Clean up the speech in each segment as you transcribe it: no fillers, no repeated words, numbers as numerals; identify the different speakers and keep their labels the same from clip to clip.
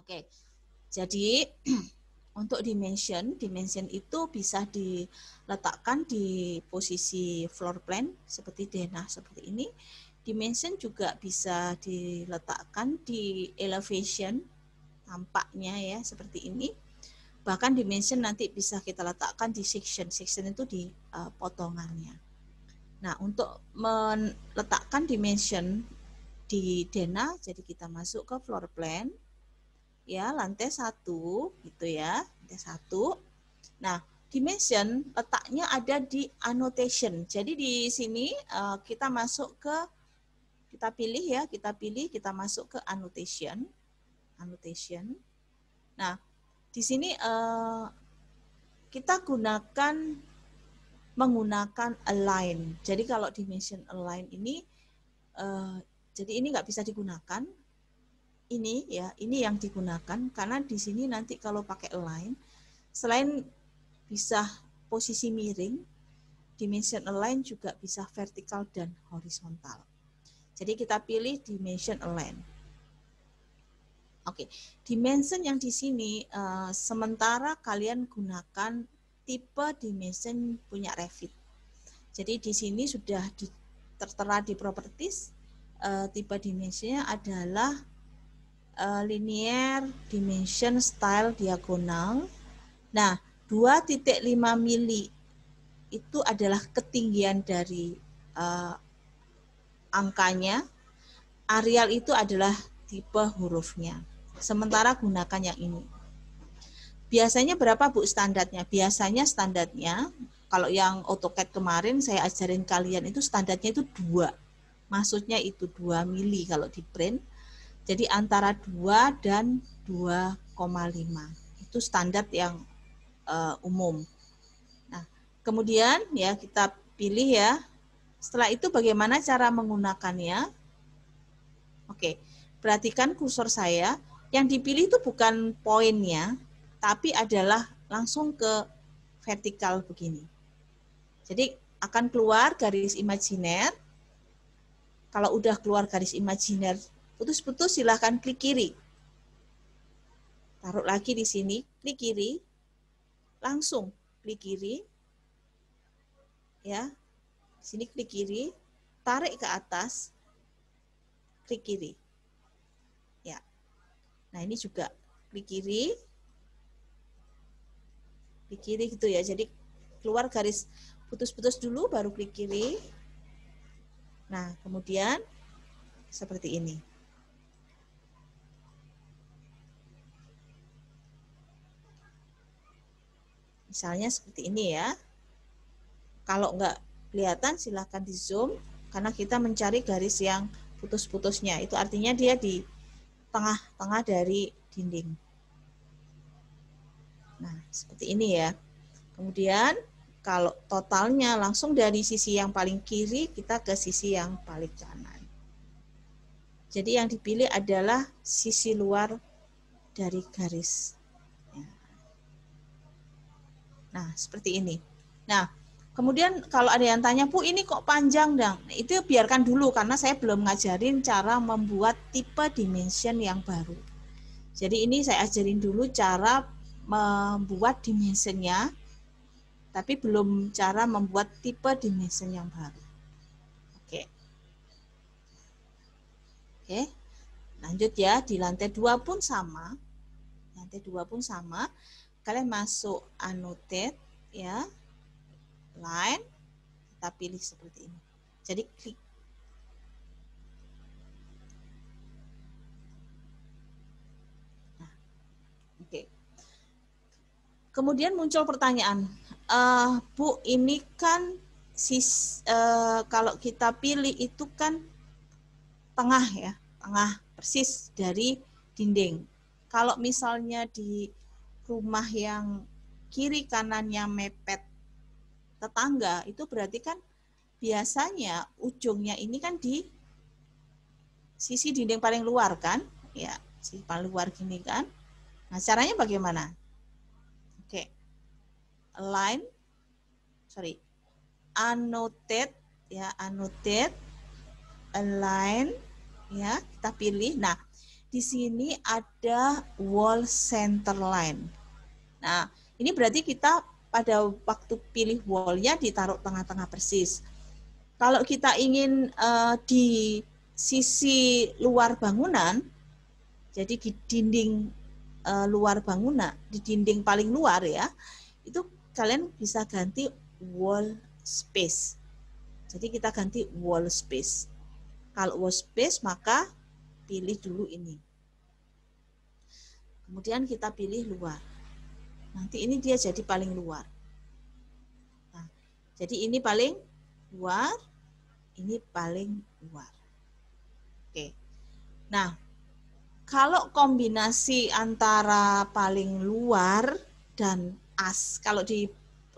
Speaker 1: Oke, jadi untuk dimension itu bisa diletakkan di posisi floor plan seperti denah seperti ini. Dimension juga bisa diletakkan di elevation, tampaknya ya seperti ini. Bahkan dimension nanti bisa kita letakkan di section. Section itu di potongannya. Nah, untuk meletakkan dimension di denah, jadi kita masuk ke floor plan, ya lantai 1, gitu ya, lantai 1. Nah, dimension letaknya ada di annotation. Jadi di sini kita masuk ke, kita pilih, kita masuk ke annotation. Nah, di sini kita menggunakan align. Jadi kalau dimension align ini, jadi ini nggak bisa digunakan. Ini ya, ini yang digunakan karena di sini nanti kalau pakai align, selain bisa posisi miring, dimension align juga bisa vertikal dan horizontal. Jadi kita pilih dimension align. Oke, dimension yang di sini sementara kalian gunakan tipe dimension punya Revit. Jadi di sini sudah tertera di properties, tipe dimensinya adalah linear dimension style diagonal. Nah, 2,5 mili itu adalah ketinggian dari angkanya. Areal itu adalah tipe hurufnya. Sementara gunakan yang ini. Biasanya berapa Bu standarnya? Biasanya standarnya, kalau yang AutoCAD kemarin saya ajarin kalian itu standarnya itu 2. Maksudnya itu 2 mili kalau di print. Jadi antara 2 dan 2,5. Itu standar yang umum. Nah, kemudian ya kita pilih ya. Setelah itu bagaimana cara menggunakannya? Oke, perhatikan kursor saya. Yang dipilih itu bukan poinnya, tapi adalah langsung ke vertikal begini. Jadi akan keluar garis imajiner. Kalau udah keluar garis imajiner, putus-putus silahkan klik kiri. Taruh lagi di sini, klik kiri. Langsung klik kiri. Ya. Di sini klik kiri, tarik ke atas, klik kiri. Ya. Nah, ini juga klik kiri. Klik kiri gitu ya. Jadi keluar garis putus-putus dulu baru klik kiri. Nah, kemudian seperti ini. Misalnya seperti ini ya. Kalau enggak kelihatan silahkan di zoom karena kita mencari garis yang putus-putusnya. Itu artinya dia di tengah-tengah dari dinding. Nah, seperti ini ya. Kemudian kalau totalnya langsung dari sisi yang paling kiri kita ke sisi yang paling kanan. Jadi yang dipilih adalah sisi luar dari garis. Nah, seperti ini. Nah, kemudian kalau ada yang tanya, Bu, ini kok panjang, Dang? Nah, itu biarkan dulu karena saya belum ngajarin cara membuat tipe dimension yang baru. Jadi ini saya ajarin dulu cara membuat dimensionnya, tapi belum cara membuat tipe dimension yang baru. Oke. Oke. Lanjut ya, di lantai 2 pun sama. Lantai 2 pun sama. Kalian masuk annotate ya. Line, kita pilih seperti ini. Jadi klik. Nah, oke. Kemudian muncul pertanyaan, Bu, ini kan kalau kita pilih itu kan tengah ya, tengah persis dari dinding. Kalau misalnya di rumah yang kiri kanannya mepet tetangga, itu berarti kan biasanya ujungnya ini kan di sisi dinding paling luar kan, ya, sisi paling luar gini kan. Nah, caranya bagaimana? Oke, annotate ya, annotate, align ya, kita pilih. Nah, di sini ada wall center line. Nah, ini berarti kita pada waktu pilih wall-nya ditaruh tengah-tengah persis. Kalau kita ingin di sisi luar bangunan, jadi di dinding luar bangunan, di dinding paling luar ya, itu kalian bisa ganti wall space. Jadi kita ganti wall space. Kalau wall space maka pilih dulu ini. Kemudian kita pilih luar. Nanti ini dia jadi paling luar. Nah, jadi ini paling luar, ini paling luar. Oke. Nah, kalau kombinasi antara paling luar dan as, kalau di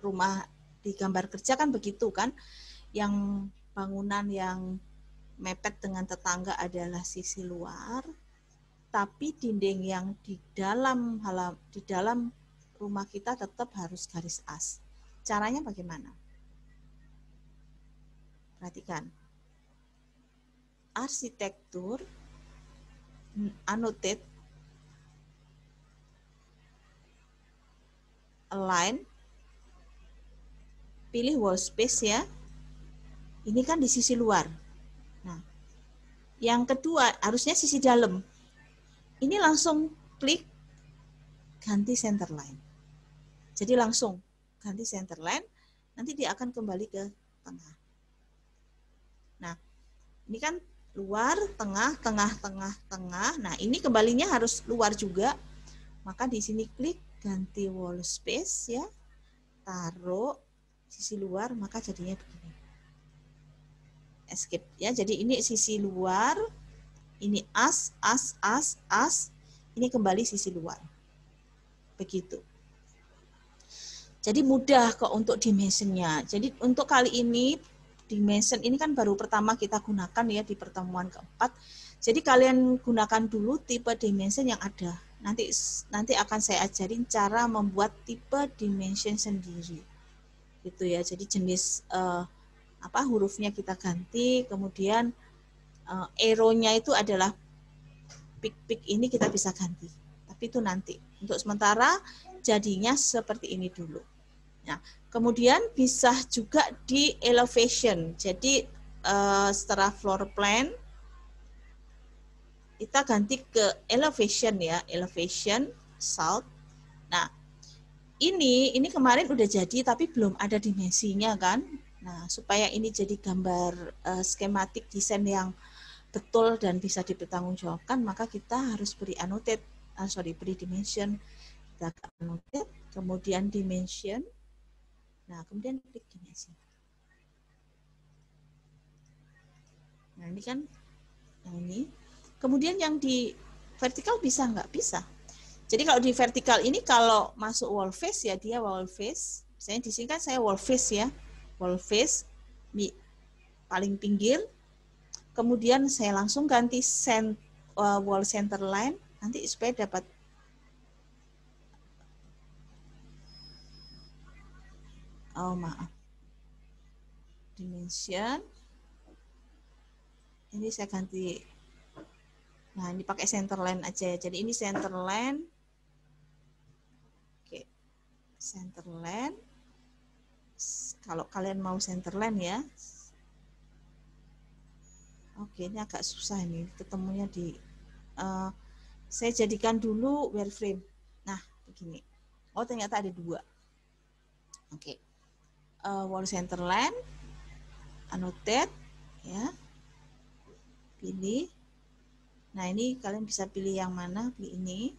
Speaker 1: rumah di gambar kerja kan begitu kan, yang bangunan yang mepet dengan tetangga adalah sisi luar, tapi dinding yang di dalam rumah kita tetap harus garis as. Caranya bagaimana? Perhatikan. Arsitektur, annotate, align, pilih wall space ya. Ini kan di sisi luar. Nah, yang kedua harusnya sisi dalam. Ini langsung klik ganti center line. Jadi langsung ganti center line, nanti dia akan kembali ke tengah. Nah, ini kan luar, tengah, tengah, tengah, tengah. Nah, ini kembalinya harus luar juga. Maka di sini klik ganti wall space ya. Taruh sisi luar, maka jadinya begini. Escape ya. Jadi ini sisi luar, ini as, ini kembali sisi luar. Begitu. Jadi mudah kok untuk dimensionnya. Jadi untuk kali ini dimension ini kan baru pertama kita gunakan ya di pertemuan keempat. Jadi kalian gunakan dulu tipe dimension yang ada. Nanti akan saya ajarin cara membuat tipe dimension sendiri. Gitu ya. Jadi jenis hurufnya kita ganti, kemudian arrow-nya itu adalah pik-pik ini kita bisa ganti. Tapi itu nanti. Untuk sementara jadinya seperti ini dulu. Nah, kemudian bisa juga di elevation. Jadi setelah floor plan kita ganti ke elevation ya, elevation south. Nah, ini kemarin udah jadi tapi belum ada dimensinya kan. Nah, supaya ini jadi gambar skematik desain yang betul dan bisa dipertanggungjawabkan, maka kita harus beri annotate, beri dimension. Kita annotate, kemudian dimension. Nah, kemudian klik dimension. Nah, ini kan yang ini. Kemudian yang di vertikal bisa nggak? Bisa. Jadi kalau di vertikal ini kalau masuk wall face ya dia wall face. Misalnya di sini kan saya wall face ya. Wall face di paling pinggir. Kemudian saya langsung ganti wall center line nanti supaya dapat dimension. Ini saya ganti. Nah, ini pakai center line aja ya. Jadi ini center line. Oke. Center line. Kalau kalian mau center line ya. Oke, ini agak susah ini ketemunya di saya jadikan dulu wireframe. Nah, begini. Oh, ternyata ada dua. Oke. Wall center line, annotate, ya. Pilih. Nah, ini kalian bisa pilih yang mana? Pilih ini.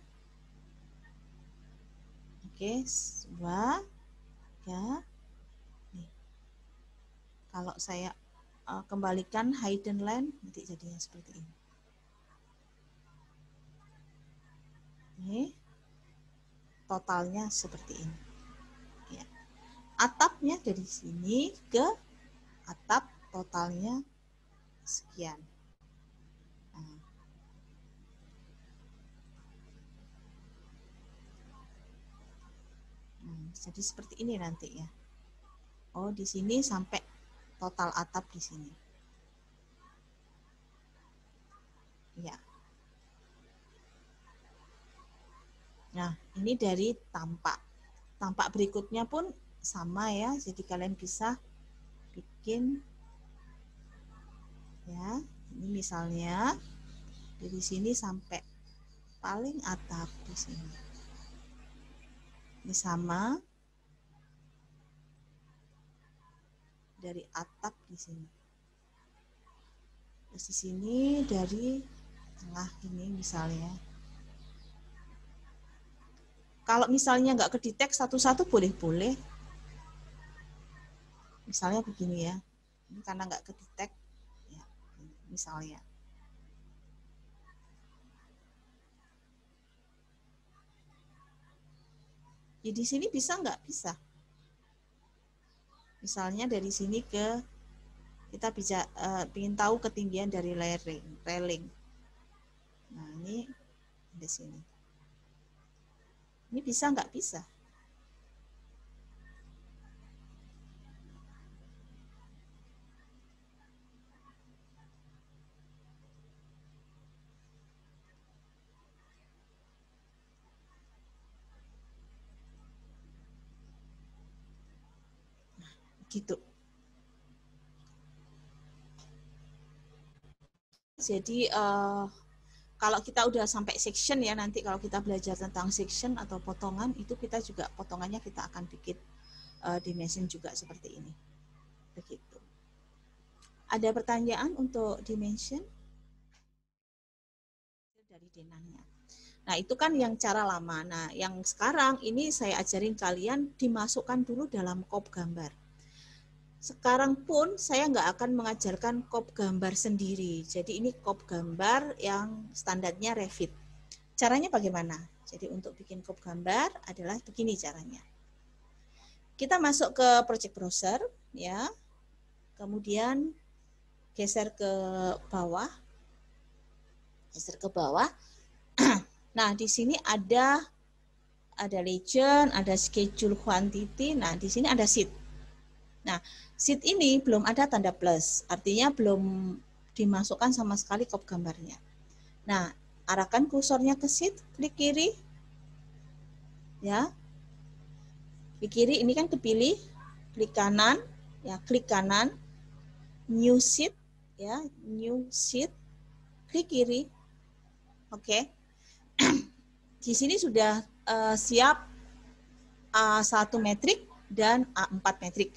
Speaker 1: Oke, 2, 3. Nih. Kalau saya kembalikan hidden line, nanti jadinya seperti ini. Ini totalnya seperti ini. Ya. Atapnya dari sini ke atap totalnya sekian. Jadi seperti ini nanti ya. Oh, di sini sampai total atap di sini. Ya. Nah, ini dari tampak. Tampak berikutnya pun sama ya, jadi kalian bisa bikin ya. Ini misalnya dari sini sampai paling atap di sini. Ini sama dari atap di sini. Terus di sini dari tengah ini misalnya. Kalau misalnya nggak kedetek satu-satu boleh-boleh. Misalnya begini ya. Ini karena nggak kedetek, ya, misalnya. Ya, di sini bisa nggak? Bisa. Misalnya dari sini ke, kita bisa ingin tahu ketinggian dari railing. Nah, ini di sini. Ini bisa nggak? Bisa. Nah, gitu. Jadi kalau kita udah sampai section ya, nanti kalau kita belajar tentang section atau potongan, itu kita juga potongannya kita akan bikin dimension juga seperti ini. Begitu. Ada pertanyaan untuk dimension? Dari denahnya. Nah, itu kan yang cara lama. Nah, yang sekarang ini saya ajarin kalian dimasukkan dulu dalam kop gambar. Sekarang pun saya nggak akan mengajarkan kop gambar sendiri. Jadi ini kop gambar yang standarnya Revit. Caranya bagaimana? Jadi untuk bikin kop gambar adalah begini caranya. Kita masuk ke project browser, ya. Kemudian geser ke bawah. Geser ke bawah. Nah, di sini ada legend, ada schedule quantity. Nah, di sini ada sheet. Nah, sheet ini belum ada tanda plus, artinya belum dimasukkan sama sekali kop gambarnya. Nah, arahkan kursornya ke sheet, klik kiri. Ya. Klik kiri ini kan kepilih, klik kanan, ya, klik kanan. New sheet, ya, new sheet. Klik kiri. Oke. Di sini sudah siap A1 metrik dan A4 metrik.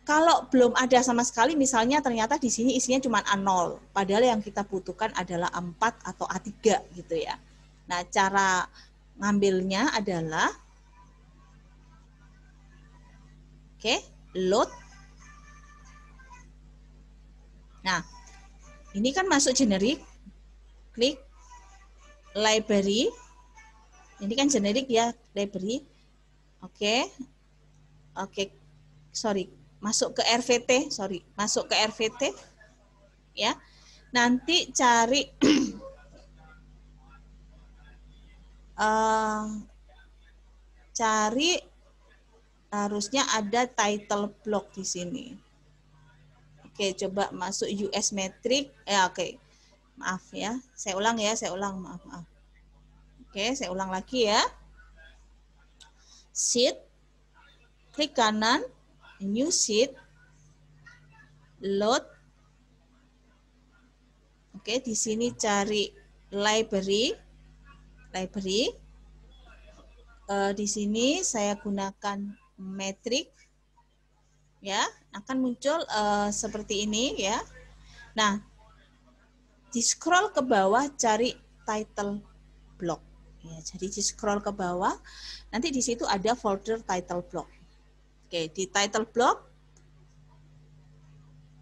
Speaker 1: Kalau belum ada sama sekali, misalnya ternyata di sini isinya cuma A0, padahal yang kita butuhkan adalah A4 atau A3 gitu ya. Nah, cara ngambilnya adalah load. Nah, ini kan masuk generik, klik library. Ini kan generik ya, library. Oke, sorry. Masuk ke RVT, masuk ke RVT, ya. Nanti cari harusnya ada title block di sini. Oke, coba masuk US metric. Ya, oke. Maaf ya, saya ulang, maaf. Oke, saya ulang lagi ya. Sheet, klik kanan, new sheet, load. Oke, di sini cari library. Di sini saya gunakan metrik, ya, akan muncul seperti ini ya. Nah, di scroll ke bawah cari title block. Ya, jadi di scroll ke bawah, nanti di situ ada folder title block. Oke, di title block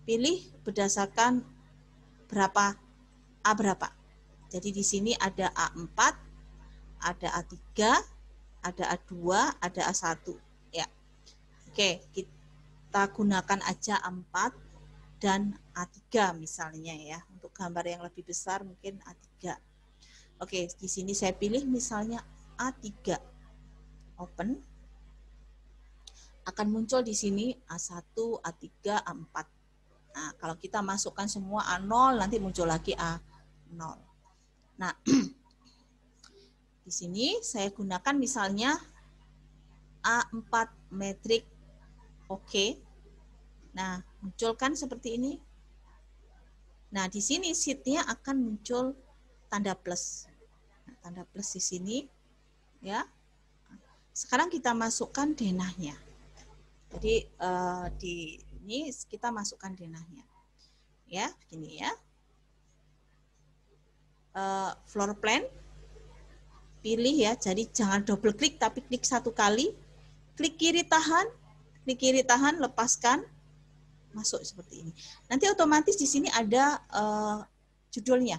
Speaker 1: pilih berdasarkan berapa A berapa. Jadi di sini ada A4, ada A3, ada A2, ada A1. Ya. Oke, kita gunakan aja A4 dan A3 misalnya ya. Untuk gambar yang lebih besar mungkin A3. Oke, di sini saya pilih misalnya A3. Open. Akan muncul di sini A1, A3, A4. Nah, kalau kita masukkan semua A0, nanti muncul lagi A0. Nah, Di sini saya gunakan misalnya A4 metrik. Oke. Nah, munculkan seperti ini. Nah, di sini sheet-nya akan muncul tanda plus. Nah, tanda plus di sini, ya. Sekarang kita masukkan denahnya. Jadi di ini kita masukkan denahnya. Ya, begini ya. Floor plan, pilih ya. Jadi jangan double klik, tapi klik satu kali. Klik kiri tahan, lepaskan. Masuk seperti ini. Nanti otomatis di sini ada judulnya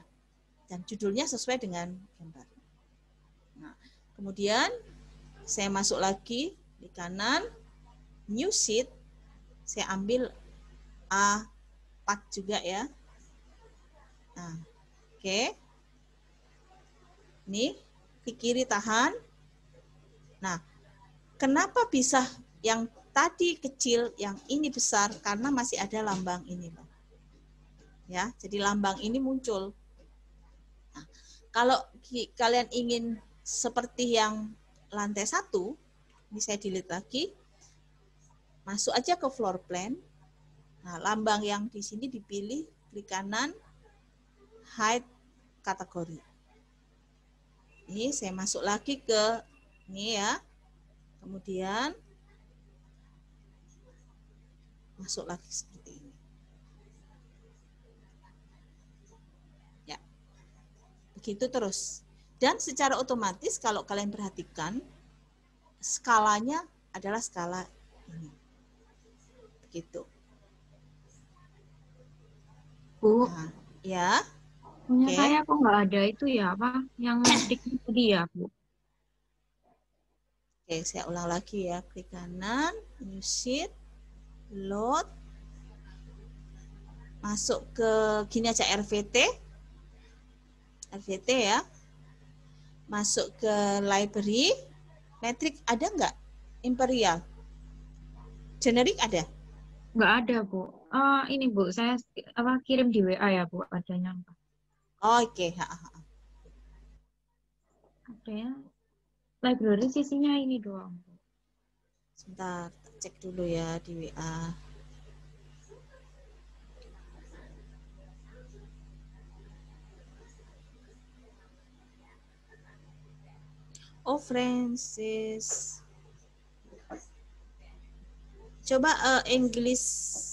Speaker 1: dan judulnya sesuai dengan gambar. Nah, kemudian saya masuk lagi di kanan, new sheet, saya ambil A4 juga ya. Nah, oke. Ini di kiri tahan. Nah, kenapa bisa yang tadi kecil, yang ini besar? Karena masih ada lambang ini, loh. Ya, jadi lambang ini muncul. Nah, kalau kalian ingin seperti yang lantai 1, ini saya delete lagi. Masuk aja ke floor plan. Nah, lambang yang di sini dipilih, klik kanan, hide kategori. Ini saya masuk lagi ke ini ya. Kemudian masuk lagi seperti ini. Ya. Begitu terus. Dan secara otomatis kalau kalian perhatikan skalanya adalah skala ini. Begitu.
Speaker 2: Bu,
Speaker 1: Nah, ya.
Speaker 2: punya
Speaker 1: Oke.
Speaker 2: saya kok nggak ada itu ya, apa? Yang metik tadi ya, Bu.
Speaker 1: Oke, saya ulang lagi ya. Klik kanan, new sheet, load, masuk ke gini aja RVT ya, masuk ke library, metrik ada nggak? Imperial, generik ada?
Speaker 2: Nggak ada, Bu. Ini, Bu, saya kirim di WA ya, Bu, adanya.
Speaker 1: Oke.
Speaker 2: Ada ya. Library sisinya ini doang.
Speaker 1: Sebentar, cek dulu ya di WA. Oh, Francis. Coba English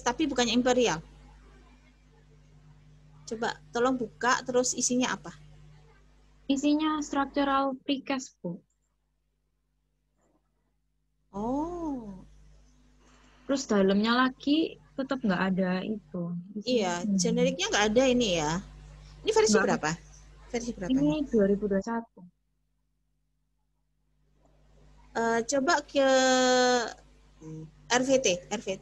Speaker 1: tapi bukannya Imperial. Coba tolong buka, terus isinya apa?
Speaker 2: Isinya structural precast, Bu.
Speaker 1: Oh,
Speaker 2: Terus dalamnya lagi tetap nggak ada itu.
Speaker 1: iya,
Speaker 2: Isinya.
Speaker 1: generiknya nggak ada ini ya. Ini versi
Speaker 2: Nggak,
Speaker 1: berapa? Versi berapa
Speaker 2: ini
Speaker 1: nih?
Speaker 2: 2021.
Speaker 1: Coba ke RVT.
Speaker 2: RP.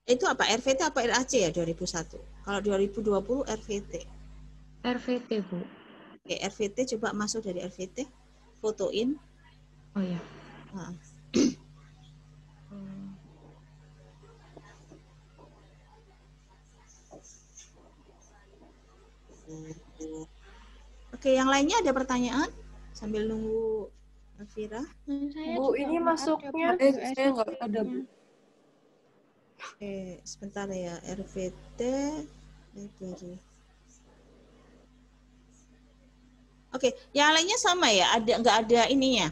Speaker 1: Itu apa? RVT apa RAC ya 2001? Kalau 2020 RVT.
Speaker 2: RVT, Bu.
Speaker 1: Oke, RVT coba masuk dari RVT, fotoin.
Speaker 2: Oh ya.
Speaker 1: Nah. Oke, yang lainnya ada pertanyaan? Sambil nunggu Elvira.
Speaker 3: Bu, ini masuknya saya nggak ada, Bu.
Speaker 1: Oke, sebentar ya. RVT library. Oke, yang lainnya sama ya? Ada nggak ada ininya?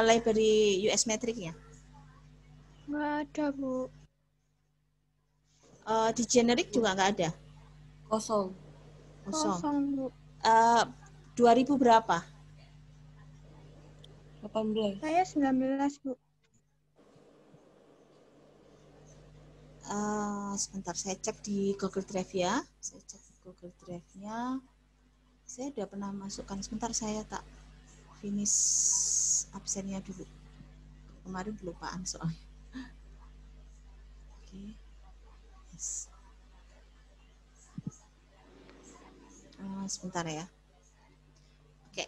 Speaker 1: Library US metricnya?
Speaker 3: Nggak ada, Bu.
Speaker 1: Di generik juga nggak ada?
Speaker 3: Kosong.
Speaker 1: Kosong.
Speaker 3: Bu.
Speaker 1: 2000 berapa?
Speaker 3: 18. Saya 19, Bu.
Speaker 1: Sebentar, saya cek di Google Drive ya. Saya cek di Google Drive-nya. Saya udah pernah masukkan. Sebentar, saya tak finish absennya dulu. Kemarin kelupaan soalnya. Oke. Yes. Sebentar ya. Oke.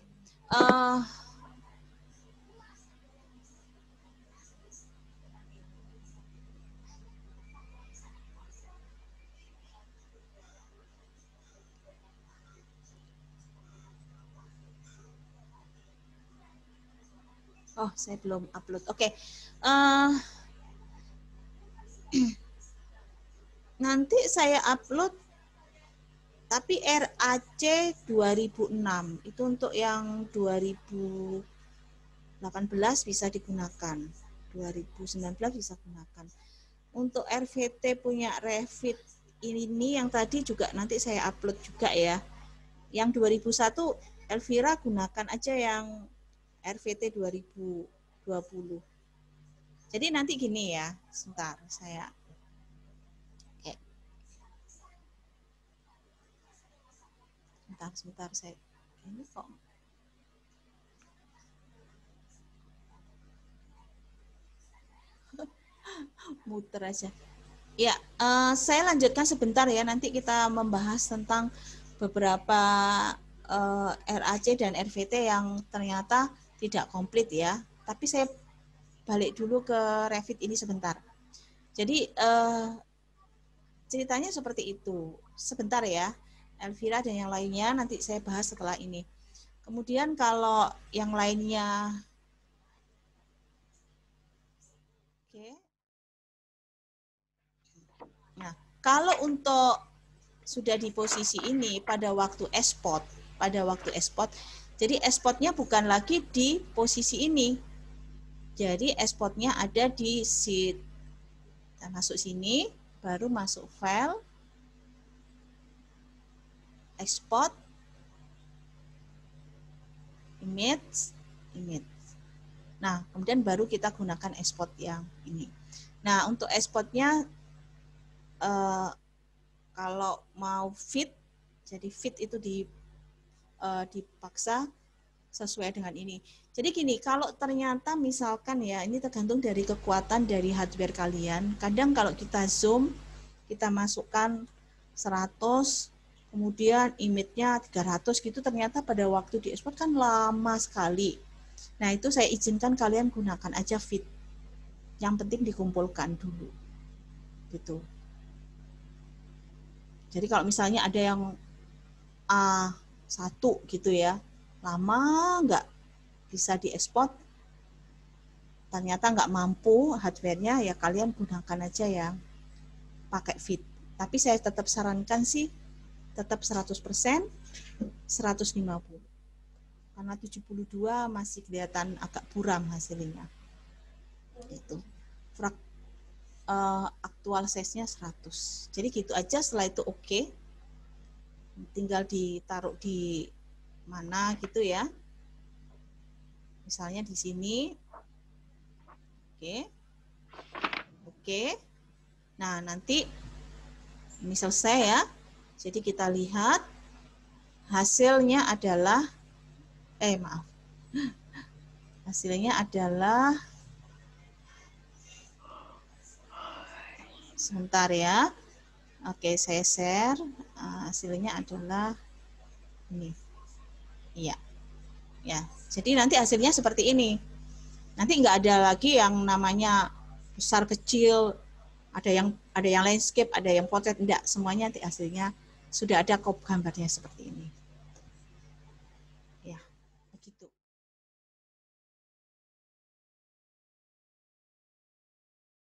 Speaker 1: Oh, saya belum upload. Oke. Nanti saya upload, tapi RAC 2006 itu untuk yang 2018 bisa digunakan, 2019 bisa gunakan. Untuk RVT punya Revit ini yang tadi juga nanti saya upload juga ya. Yang 2001 Elvira gunakan aja yang RVT 2020. Jadi nanti gini ya, sebentar saya. Oke. Sebentar saya. Ini kok muter aja. Ya, saya lanjutkan sebentar ya. Nanti kita membahas tentang beberapa RAC dan RVT yang ternyata tidak komplit ya. Tapi saya balik dulu ke Revit ini sebentar. Jadi ceritanya seperti itu. Sebentar ya, Elvira dan yang lainnya nanti saya bahas setelah ini. Kemudian kalau yang lainnya, oke. Nah, kalau untuk sudah di posisi ini pada waktu export, jadi exportnya bukan lagi di posisi ini. Jadi exportnya ada di sheet. Kita masuk sini, baru masuk file, export, image. Nah, kemudian baru kita gunakan export yang ini. Nah, untuk exportnya kalau mau fit, jadi fit itu dipaksa sesuai dengan ini. Jadi gini, kalau ternyata misalkan ya, ini tergantung dari kekuatan dari hardware kalian. Kadang kalau kita zoom, kita masukkan 100, kemudian image-nya 300 gitu, ternyata pada waktu diekspor kan lama sekali. Nah, itu saya izinkan kalian gunakan aja fit. Yang penting dikumpulkan dulu. Gitu. Jadi kalau misalnya ada yang A1 gitu ya, lama nggak bisa diekspor, ternyata nggak mampu hardware-nya, ya kalian gunakan aja yang pakai fit. Tapi saya tetap sarankan sih tetap 100%, 150. Karena 72 masih kelihatan agak buram hasilnya. Itu. Aktual size-nya 100. Jadi gitu aja, setelah itu oke. Tinggal ditaruh di mana gitu ya. Misalnya di sini. Oke. Nah, nanti ini selesai ya. Jadi kita lihat hasilnya adalah hasilnya adalah, sebentar ya. Oke, saya share. Hasilnya adalah ini. Iya. Ya. Jadi nanti hasilnya seperti ini. Nanti nggak ada lagi yang namanya besar kecil, ada yang landscape, ada yang portrait, enggak, semuanya nanti hasilnya sudah ada gambarnya seperti ini.